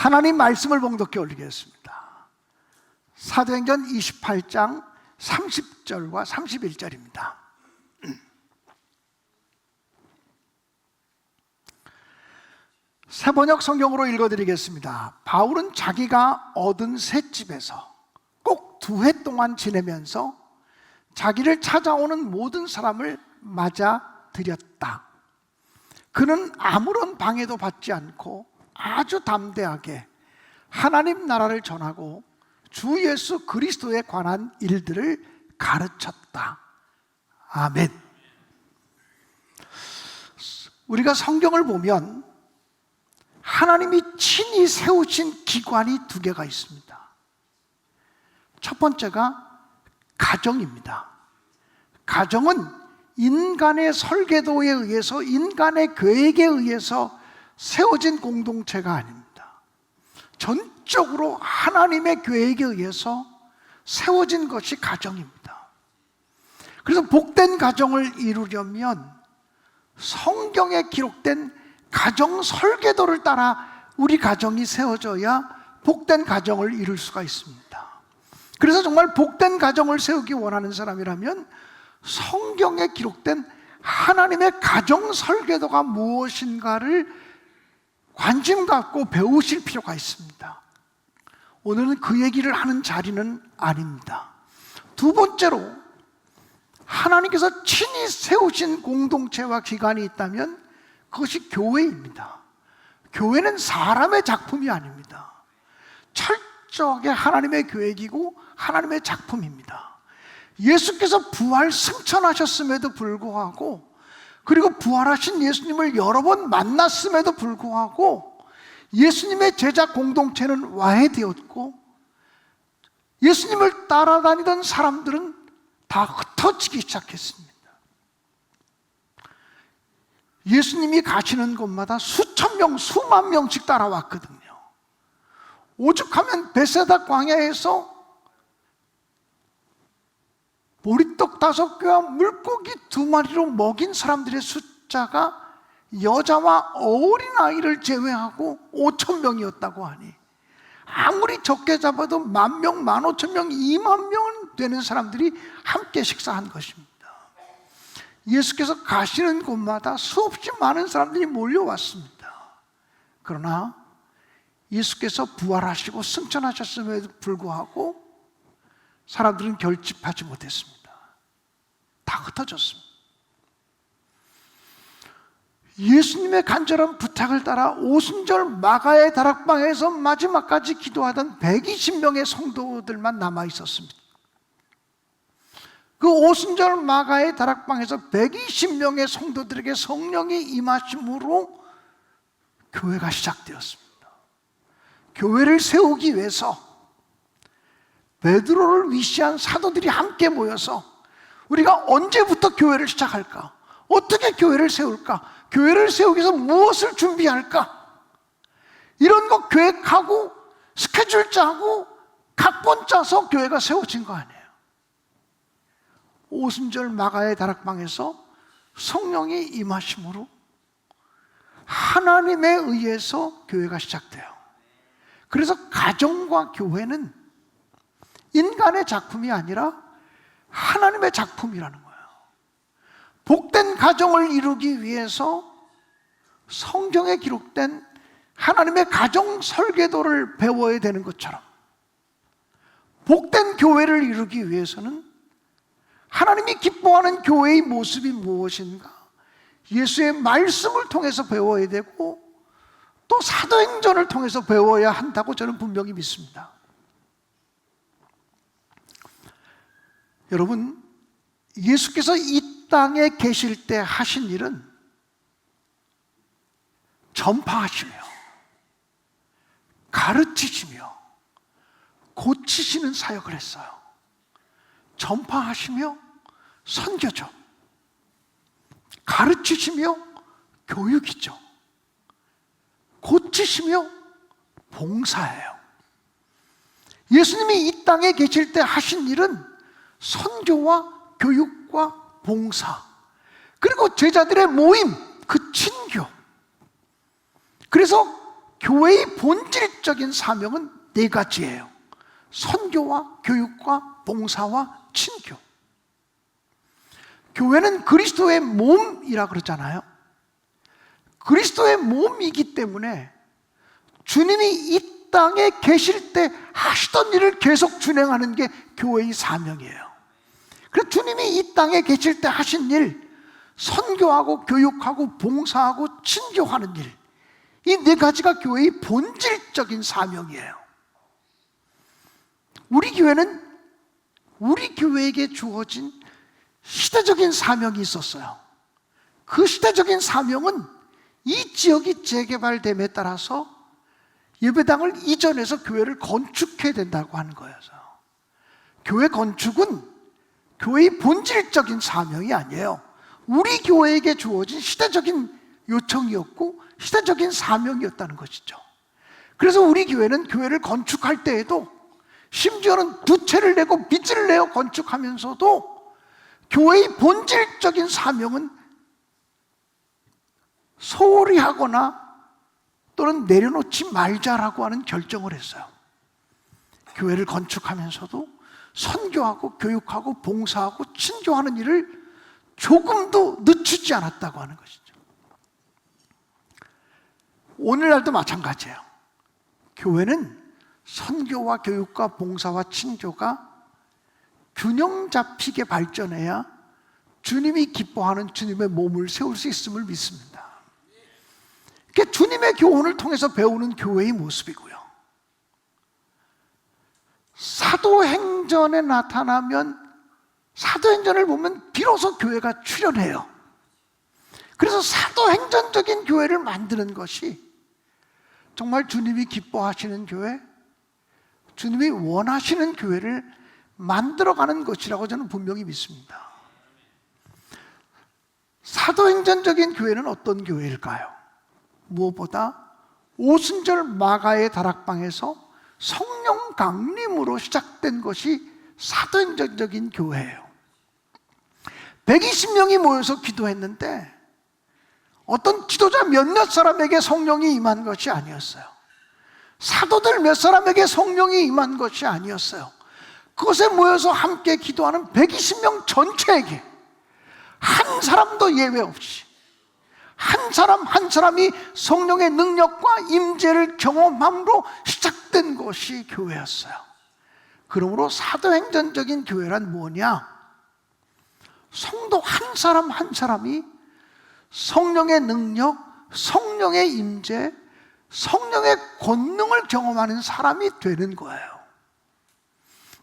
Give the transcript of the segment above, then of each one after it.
하나님 말씀을 봉독해 올리겠습니다. 사도행전 28장 30절과 31절입니다. 새번역 성경으로 읽어드리겠습니다. 바울은 자기가 얻은 셋집에서 꼭 2해 동안 지내면서 자기를 찾아오는 모든 사람을 맞아들였다. 그는 아무런 방해도 받지 않고 아주 담대하게 하나님 나라를 전하고 주 예수 그리스도에 관한 일들을 가르쳤다. 아멘. 우리가 성경을 보면 하나님이 친히 세우신 기관이 2개가 있습니다. 첫 번째가 가정입니다. 가정은 인간의 설계도에 의해서, 인간의 계획에 의해서 세워진 공동체가 아닙니다. 전적으로 하나님의 계획에 의해서 세워진 것이 가정입니다. 그래서 복된 가정을 이루려면 성경에 기록된 가정 설계도를 따라 우리 가정이 세워져야 복된 가정을 이룰 수가 있습니다. 그래서 정말 복된 가정을 세우기 원하는 사람이라면 성경에 기록된 하나님의 가정 설계도가 무엇인가를 관심 갖고 배우실 필요가 있습니다. 오늘은 그 얘기를 하는 자리는 아닙니다. 2번째로, 하나님께서 친히 세우신 공동체와 기관이 있다면 그것이 교회입니다. 교회는 사람의 작품이 아닙니다. 철저하게 하나님의 계획이고 하나님의 작품입니다. 예수께서 부활 승천하셨음에도 불구하고, 그리고 부활하신 예수님을 여러 번 만났음에도 불구하고 예수님의 제자 공동체는 와해되었고 예수님을 따라다니던 사람들은 다 흩어지기 시작했습니다. 예수님이 가시는 곳마다 수천 명, 수만 명씩 따라왔거든요. 오죽하면 베세다 광야에서 보리떡 5개와 물고기 2마리로 먹인 사람들의 숫자가 여자와 어린아이를 제외하고 5,000명이었다고 하니, 아무리 적게 잡아도 10,000명, 15,000명, 20,000명 되는 사람들이 함께 식사한 것입니다. 예수께서 가시는 곳마다 수없이 많은 사람들이 몰려왔습니다. 그러나 예수께서 부활하시고 승천하셨음에도 불구하고 사람들은 결집하지 못했습니다. 다 흩어졌습니다. 예수님의 간절한 부탁을 따라 오순절 마가의 다락방에서 마지막까지 기도하던 120명의 성도들만 남아 있었습니다. 그 오순절 마가의 다락방에서 120명의 성도들에게 성령이 임하심으로 교회가 시작되었습니다. 교회를 세우기 위해서 베드로를 위시한 사도들이 함께 모여서 우리가 언제부터 교회를 시작할까? 어떻게 교회를 세울까? 교회를 세우기 위해서 무엇을 준비할까? 이런 거 계획하고 스케줄 짜고 각본 짜서 교회가 세워진 거 아니에요. 오순절 마가의 다락방에서 성령이 임하심으로 하나님에 의해서 교회가 시작돼요. 그래서 가정과 교회는 인간의 작품이 아니라 하나님의 작품이라는 거예요. 복된 가정을 이루기 위해서 성경에 기록된 하나님의 가정 설계도를 배워야 되는 것처럼, 복된 교회를 이루기 위해서는 하나님이 기뻐하는 교회의 모습이 무엇인가, 예수의 말씀을 통해서 배워야 되고 또 사도행전을 통해서 배워야 한다고 저는 분명히 믿습니다. 여러분, 예수께서 이 땅에 계실 때 하신 일은 전파하시며 가르치시며 고치시는 사역을 했어요. 전파하시며 선교죠. 가르치시며 교육이죠. 고치시며 봉사예요. 예수님이 이 땅에 계실 때 하신 일은 선교와 교육과 봉사, 그리고 제자들의 모임, 그 친교. 그래서 교회의 본질적인 사명은 네 가지예요. 선교와 교육과 봉사와 친교. 교회는 그리스도의 몸이라 그러잖아요. 그리스도의 몸이기 때문에 주님이 이 땅에 계실 때 하시던 일을 계속 준행하는 게 교회의 사명이에요. 그래서 주님이 이 땅에 계실 때 하신 일, 선교하고 교육하고 봉사하고 친교하는 일, 이 네 가지가 교회의 본질적인 사명이에요. 우리 교회는 우리 교회에게 주어진 시대적인 사명이 있었어요. 그 시대적인 사명은 이 지역이 재개발됨에 따라서 예배당을 이전해서 교회를 건축해야 된다고 하는 거예요. 교회 건축은 교회의 본질적인 사명이 아니에요. 우리 교회에게 주어진 시대적인 요청이었고 시대적인 사명이었다는 것이죠. 그래서 우리 교회는 교회를 건축할 때에도, 심지어는 두 채를 내고 빚을 내어 건축하면서도 교회의 본질적인 사명은 소홀히 하거나 또는 내려놓지 말자라고 하는 결정을 했어요. 교회를 건축하면서도 선교하고 교육하고 봉사하고 친교하는 일을 조금도 늦추지 않았다고 하는 것이죠. 오늘날도 마찬가지예요. 교회는 선교와 교육과 봉사와 친교가 균형 잡히게 발전해야 주님이 기뻐하는 주님의 몸을 세울 수 있음을 믿습니다. 그게 주님의 교훈을 통해서 배우는 교회의 모습이고요. 사도행전에 나타나면, 사도행전을 보면 비로소 교회가 출현해요. 그래서 사도행전적인 교회를 만드는 것이 정말 주님이 기뻐하시는 교회, 주님이 원하시는 교회를 만들어가는 것이라고 저는 분명히 믿습니다. 사도행전적인 교회는 어떤 교회일까요? 무엇보다 오순절 마가의 다락방에서 성령 강림으로 시작된 것이 사도행전적인 교회예요. 120명이 모여서 기도했는데 어떤 지도자 몇몇 사람에게 성령이 임한 것이 아니었어요. 사도들 몇 사람에게 성령이 임한 것이 아니었어요. 그것에 모여서 함께 기도하는 120명 전체에게 한 사람도 예외 없이 한 사람 한 사람이 성령의 능력과 임재를 경험함으로 시작된 것이 교회였어요. 그러므로 사도행전적인 교회란 뭐냐? 성도 한 사람 한 사람이 성령의 능력, 성령의 임재, 성령의 권능을 경험하는 사람이 되는 거예요.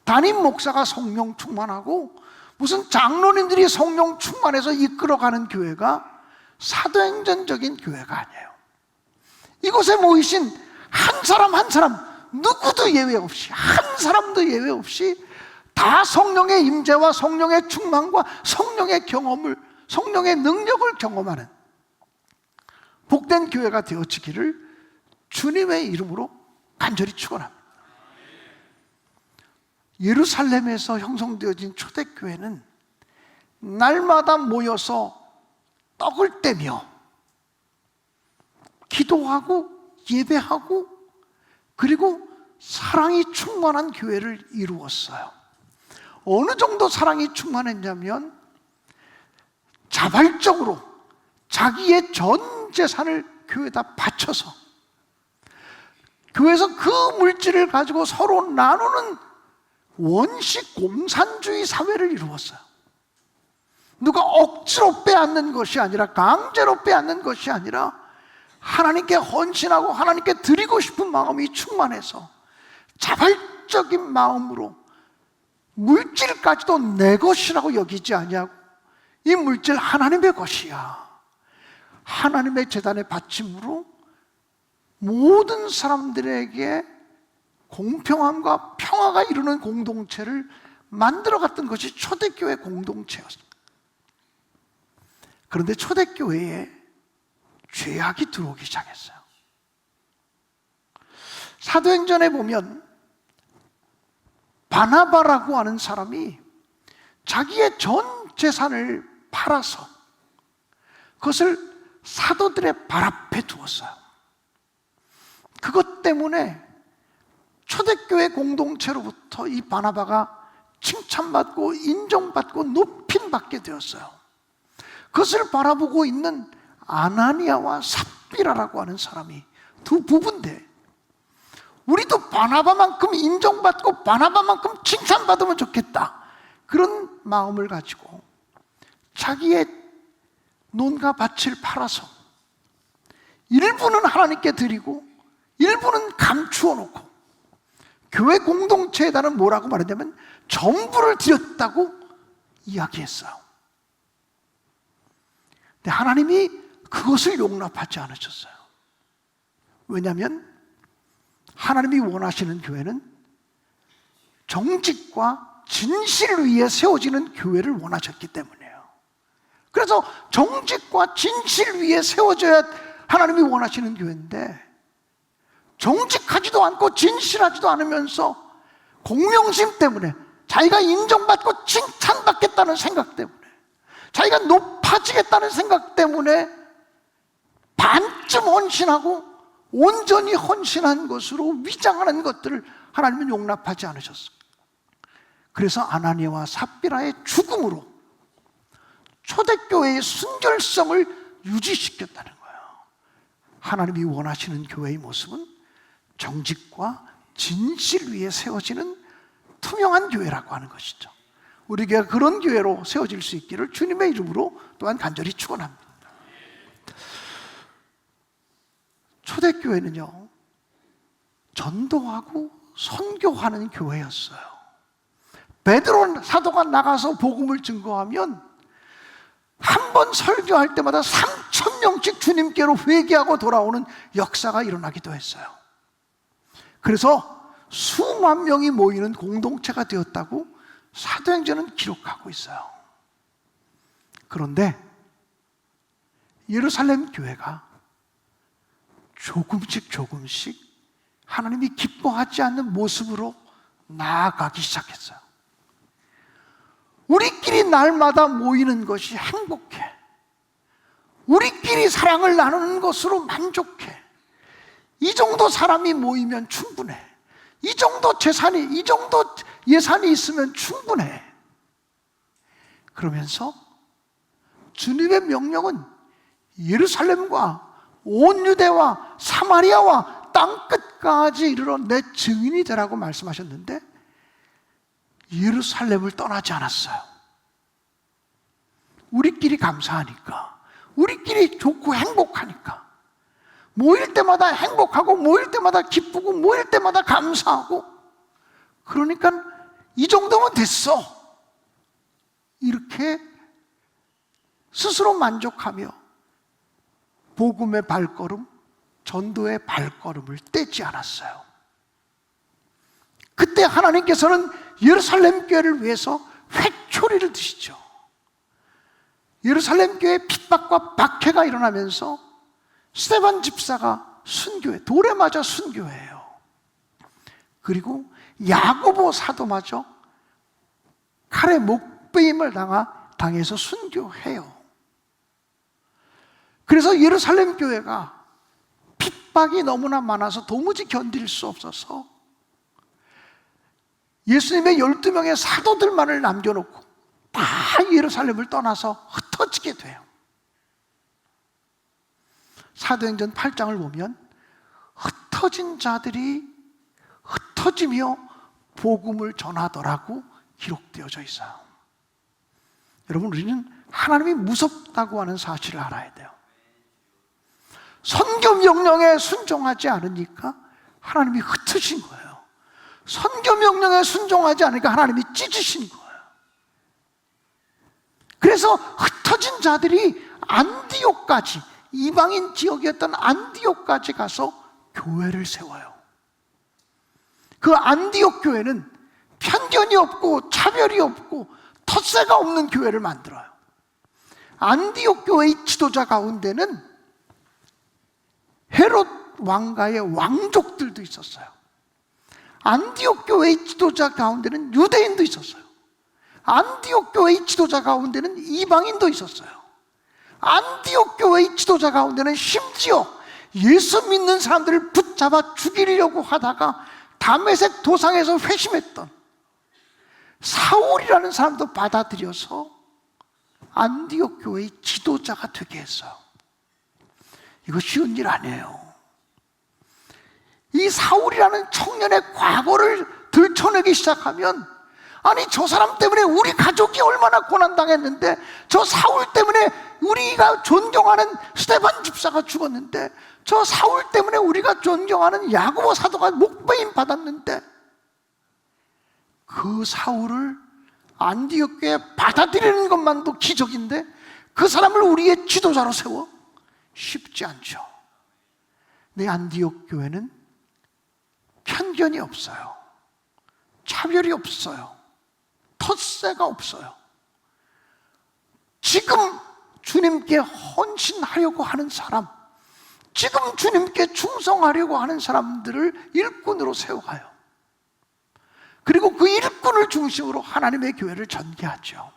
담임 목사가 성령 충만하고 무슨 장로님들이 성령 충만해서 이끌어가는 교회가 사도행전적인 교회가 아니에요. 이곳에 모이신 한 사람 한 사람, 누구도 예외 없이, 한 사람도 예외 없이 다 성령의 임재와 성령의 충만과 성령의 경험을, 성령의 능력을 경험하는 복된 교회가 되어지기를 주님의 이름으로 간절히 축원합니다. 예루살렘에서 형성되어진 초대교회는 날마다 모여서 떡을 떼며 기도하고 예배하고 그리고 사랑이 충만한 교회를 이루었어요. 어느 정도 사랑이 충만했냐면 자발적으로 자기의 전 재산을 교회에다 바쳐서 교회에서 그 물질을 가지고 서로 나누는 원시 공산주의 사회를 이루었어요. 누가 억지로 빼앗는 것이 아니라, 강제로 빼앗는 것이 아니라 하나님께 헌신하고 하나님께 드리고 싶은 마음이 충만해서 자발적인 마음으로 물질까지도 내 것이라고 여기지 아니하고 이 물질 하나님의 것이야, 하나님의 제단의 바침으로 모든 사람들에게 공평함과 평화가 이루는 공동체를 만들어갔던 것이 초대교회 공동체였습니다. 그런데 초대교회에 죄악이 들어오기 시작했어요. 사도행전에 보면 바나바라고 하는 사람이 자기의 전 재산을 팔아서 그것을 사도들의 발 앞에 두었어요. 그것 때문에 초대교회 공동체로부터 이 바나바가 칭찬받고 인정받고 높임받게 되었어요. 그것을 바라보고 있는 아나니아와 삽비라라고 하는 사람이 두 부부인데, 우리도 바나바만큼 인정받고 바나바만큼 칭찬받으면 좋겠다, 그런 마음을 가지고 자기의 논과 밭을 팔아서 일부는 하나님께 드리고 일부는 감추어 놓고 교회 공동체에다는 뭐라고 말했냐면 전부를 드렸다고 이야기했어요. 근데 하나님이 그것을 용납하지 않으셨어요. 왜냐하면 하나님이 원하시는 교회는 정직과 진실을 위해 세워지는 교회를 원하셨기 때문이에요. 그래서 정직과 진실 위에 세워져야 하나님이 원하시는 교회인데, 정직하지도 않고 진실하지도 않으면서 공명심 때문에, 자기가 인정받고 칭찬받겠다는 생각 때문에, 자기가 높아지겠다는 생각 때문에 반쯤 헌신하고 온전히 헌신한 것으로 위장하는 것들을 하나님은 용납하지 않으셨어요. 그래서 아나니아와 삽비라의 죽음으로 초대교회의 순결성을 유지시켰다는 거예요. 하나님이 원하시는 교회의 모습은 정직과 진실 위에 세워지는 투명한 교회라고 하는 것이죠. 우리 교회가 그런 교회로 세워질 수 있기를 주님의 이름으로 또한 간절히 축원합니다. 초대교회는요, 전도하고 선교하는 교회였어요. 베드로 사도가 나가서 복음을 증거하면 한 번 설교할 때마다 3,000명씩 주님께로 회개하고 돌아오는 역사가 일어나기도 했어요. 그래서 수만 명이 모이는 공동체가 되었다고 사도행전은 기록하고 있어요. 그런데 예루살렘 교회가 조금씩 하나님이 기뻐하지 않는 모습으로 나아가기 시작했어요. 우리끼리 날마다 모이는 것이 행복해. 우리끼리 사랑을 나누는 것으로 만족해. 이 정도 사람이 모이면 충분해. 이 정도 재산이, 이 정도 예산이 있으면 충분해. 그러면서 주님의 명령은 예루살렘과 온 유대와 사마리아와 땅끝까지 이르러 내 증인이 되라고 말씀하셨는데, 예루살렘을 떠나지 않았어요. 우리끼리 감사하니까, 우리끼리 좋고 행복하니까, 모일 때마다 행복하고 모일 때마다 기쁘고 모일 때마다 감사하고, 그러니까 이 정도면 됐어, 이렇게 스스로 만족하며 복음의 발걸음, 전도의 발걸음을 떼지 않았어요. 그때 하나님께서는 예루살렘 교회를 위해서 회초리를 드시죠. 예루살렘 교회에 핍박과 박해가 일어나면서 스데반 집사가 순교해, 돌에 맞아 순교해요. 그리고 야고보 사도마저 칼에 목베임을 당해서 순교해요. 그래서 예루살렘 교회가 핍박이 너무나 많아서 도무지 견딜 수 없어서 예수님의 12명의 사도들만을 남겨놓고 다 예루살렘을 떠나서 흩어지게 돼요. 사도행전 8장을 보면 흩어진 자들이 흩어지며 복음을 전하더라고 기록되어져 있어요. 여러분, 우리는 하나님이 무섭다고 하는 사실을 알아야 돼요. 선교 명령에 순종하지 않으니까 하나님이 흩으신 거예요. 선교 명령에 순종하지 않으니까 하나님이 찢으신 거예요. 그래서 흩어진 자들이 안디옥까지, 이방인 지역이었던 안디옥까지 가서 교회를 세워요. 그 안디옥 교회는 편견이 없고 차별이 없고 텃세가 없는 교회를 만들어요. 안디옥 교회의 지도자 가운데는 헤롯 왕가의 왕족들도 있었어요. 안디옥 교회의 지도자 가운데는 유대인도 있었어요. 안디옥 교회의 지도자 가운데는 이방인도 있었어요. 안디옥 교회의 지도자 가운데는 심지어 예수 믿는 사람들을 붙잡아 죽이려고 하다가 다메섹 도상에서 회심했던 사울이라는 사람도 받아들여서 안디옥 교회의 지도자가 되게 했어요. 이거 쉬운 일 아니에요. 이 사울이라는 청년의 과거를 들춰내기 시작하면, 아니 저 사람 때문에 우리 가족이 얼마나 고난당했는데, 저 사울 때문에 우리가 존경하는 스데반 집사가 죽었는데, 저 사울 때문에 우리가 존경하는 야고보 사도가 목배임 받았는데, 그 사울을 안디옥 교회에 받아들이는 것만도 기적인데 그 사람을 우리의 지도자로 세워? 쉽지 않죠. 내 안디옥 교회는 편견이 없어요. 차별이 없어요. 텃세가 없어요. 지금 주님께 헌신하려고 하는 사람, 지금 주님께 충성하려고 하는 사람들을 일꾼으로 세워가요. 그리고 그 일꾼을 중심으로 하나님의 교회를 전개하죠.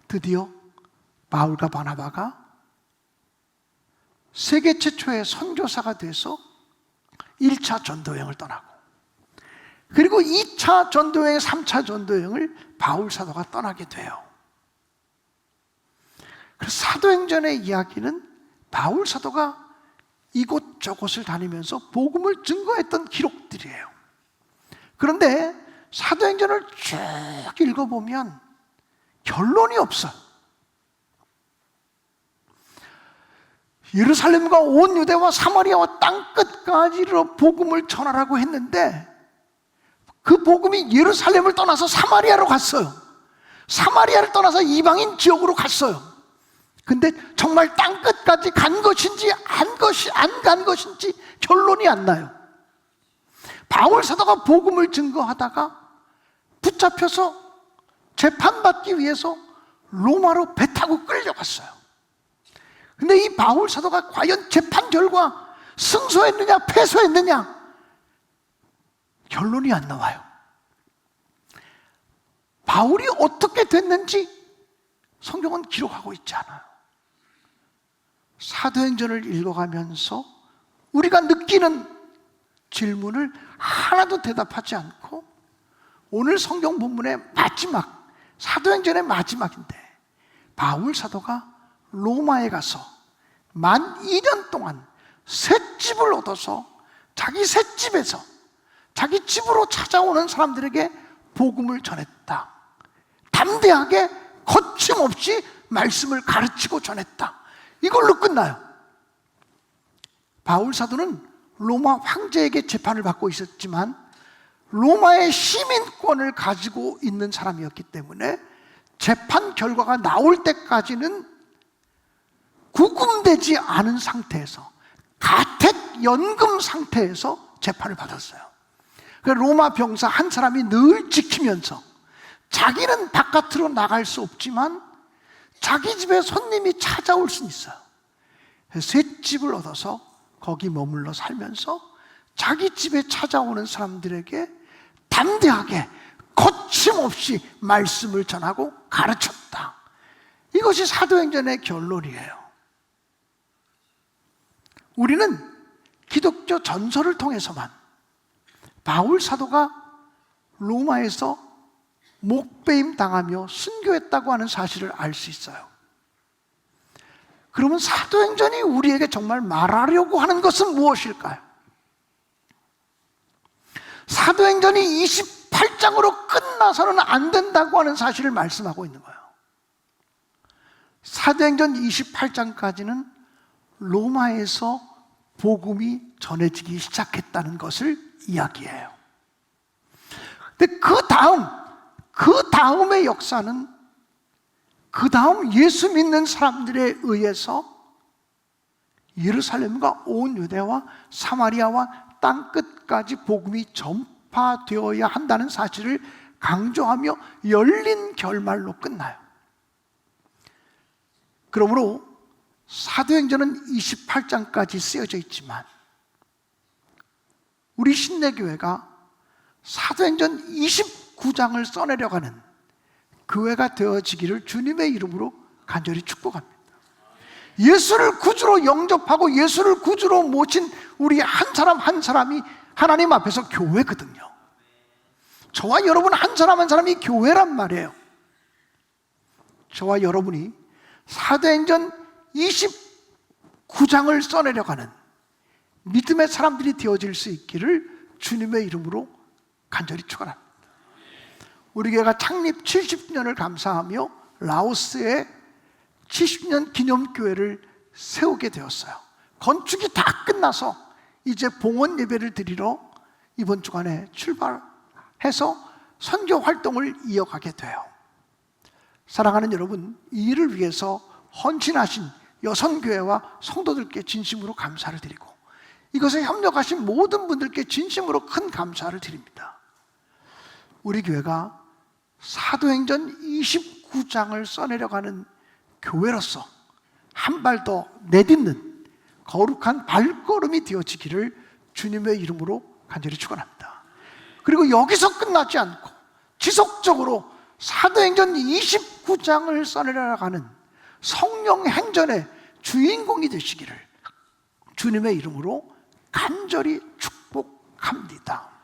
드디어 바울과 바나바가 세계 최초의 선교사가 돼서 1차 전도여행을 떠나고, 그리고 2차 전도여행, 3차 전도여행을 바울 사도가 떠나게 돼요. 그래서 사도행전의 이야기는 바울 사도가 이곳저곳을 다니면서 복음을 증거했던 기록들이에요. 그런데 사도행전을 쭉 읽어보면 결론이 없어. 예루살렘과 온 유대와 사마리아와 땅끝까지로 복음을 전하라고 했는데, 그 복음이 예루살렘을 떠나서 사마리아로 갔어요. 사마리아를 떠나서 이방인 지역으로 갔어요. 근데 정말 땅끝까지 간 것인지 안 간 것인지 결론이 안 나요. 바울 사도가 복음을 증거하다가 붙잡혀서 재판받기 위해서 로마로 배 타고 끌려갔어요. 근데 이 바울 사도가 과연 재판 결과 승소했느냐 패소했느냐 결론이 안 나와요. 바울이 어떻게 됐는지 성경은 기록하고 있지 않아요. 사도행전을 읽어가면서 우리가 느끼는 질문을 하나도 대답하지 않고, 오늘 성경 본문의 마지막, 사도행전의 마지막인데, 바울 사도가 로마에 가서 만 2년 동안 셋집을 얻어서 자기 셋집에서 자기 집으로 찾아오는 사람들에게 복음을 전했다. 담대하게 거침없이 말씀을 가르치고 전했다. 이걸로 끝나요. 바울 사도는 로마 황제에게 재판을 받고 있었지만 로마의 시민권을 가지고 있는 사람이었기 때문에 재판 결과가 나올 때까지는 구금되지 않은 상태에서, 가택 연금 상태에서 재판을 받았어요. 로마 병사 한 사람이 늘 지키면서, 자기는 바깥으로 나갈 수 없지만 자기 집에 손님이 찾아올 수는 있어요. 셋집을 얻어서 거기 머물러 살면서 자기 집에 찾아오는 사람들에게 담대하게 거침없이 말씀을 전하고 가르쳤다. 이것이 사도행전의 결론이에요. 우리는 기독교 전설을 통해서만 바울 사도가 로마에서 목배임 당하며 순교했다고 하는 사실을 알 수 있어요. 그러면 사도행전이 우리에게 정말 말하려고 하는 것은 무엇일까요? 사도행전이 28장으로 끝나서는 안 된다고 하는 사실을 말씀하고 있는 거예요. 사도행전 28장까지는 로마에서 복음이 전해지기 시작했다는 것을 이야기해요. 근데 그 다음의 역사는, 그 다음 예수 믿는 사람들에 의해서 예루살렘과 온 유대와 사마리아와 땅끝까지 복음이 전파되어야 한다는 사실을 강조하며 열린 결말로 끝나요. 그러므로 사도행전은 28장까지 쓰여져 있지만 우리 신내교회가 사도행전 29장을 써내려가는 교회가 되어지기를 주님의 이름으로 간절히 축복합니다. 예수를 구주로 영접하고 예수를 구주로 모신 우리 한 사람 한 사람이 하나님 앞에서 교회거든요. 저와 여러분 한 사람 한 사람이 교회란 말이에요. 저와 여러분이 사도행전 29장을 써내려가는 믿음의 사람들이 되어질 수 있기를 주님의 이름으로 간절히 축원합니다. 우리 교회가 창립 70주년을 감사하며 라오스에 70년 기념교회를 세우게 되었어요. 건축이 다 끝나서 이제 봉헌 예배를 드리러 이번 주간에 출발해서 선교 활동을 이어가게 돼요. 사랑하는 여러분, 이 일을 위해서 헌신하신 여선교회와 성도들께 진심으로 감사를 드리고 이것에 협력하신 모든 분들께 진심으로 큰 감사를 드립니다. 우리 교회가 사도행전 29장을 써내려가는 교회로서 한 발 더 내딛는 거룩한 발걸음이 되어지기를 주님의 이름으로 간절히 축원합니다. 그리고 여기서 끝나지 않고 지속적으로 사도행전 29장을 써내려가는 성령 행전의 주인공이 되시기를 주님의 이름으로 간절히 축복합니다.